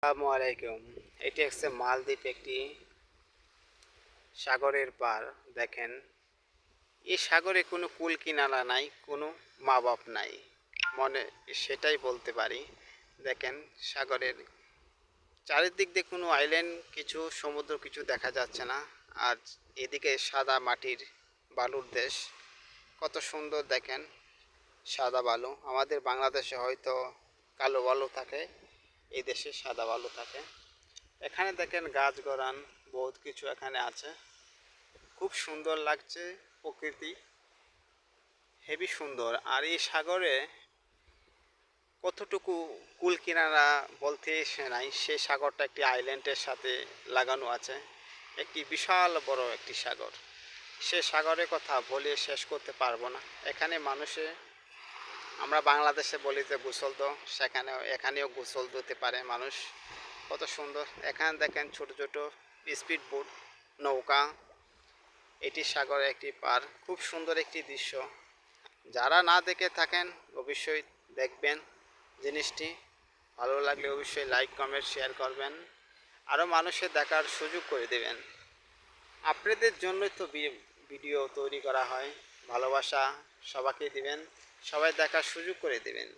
আসসালামু আলাইকুম। এটি হচ্ছে মালদ্বীপ, একটি সাগরের পার। দেখেন, এই সাগরে কোনো কুল কিনারা নাই, কোনো মা বাপ নাই, মনে সেটাই বলতে পারি। দেখেন, সাগরের চারিদিক দিয়ে কোনো আইল্যান্ড, কিছু সমুদ্র কিছু দেখা যাচ্ছে না। আর এদিকে সাদা মাটির বালুর দেশ, কত সুন্দর দেখেন। সাদা বালু, আমাদের বাংলাদেশে হয়তো কালো বালু থাকে, এই দেশে সাদা বালু থাকে। এখানে দেখেন গাছ গড়ান, বহুত কিছু এখানে আছে। খুব সুন্দর লাগছে প্রকৃতি, হেবি সুন্দর। আর এই সাগরে কতটুকু কুল কিনারা বলতে সে নাই, সে সাগরটা একটি আইল্যান্ডের সাথে লাগানো আছে, একটি বিশাল বড় একটি সাগর। সে সাগরের কথা বলে শেষ করতে পারবো না। এখানে মানুষে, আমরা বাংলাদেশে বলি যে গোসল দো, এখানেও গোসল দিতে পারে মানুষ। কত সুন্দর। এখানে দেখেন ছোট ছোট স্পিড বোট, নৌকা। এটি সাগরের একটি পার, খুব সুন্দর একটি দৃশ্য। যারা না দেখে থাকেন অবশ্যই দেখবেন জিনিসটি। ভালো লাগলে অবশ্যই লাইক কমেন্ট শেয়ার করবেন, আরও মানুষের দেখার সুযোগ করে দেবেন। আপনাদের জন্যই তো ভিডিও তৈরি করা হয়। ভালোবাসা সবাইকে দিবেন, সবাই দেখার সুযোগ করে দেবেন।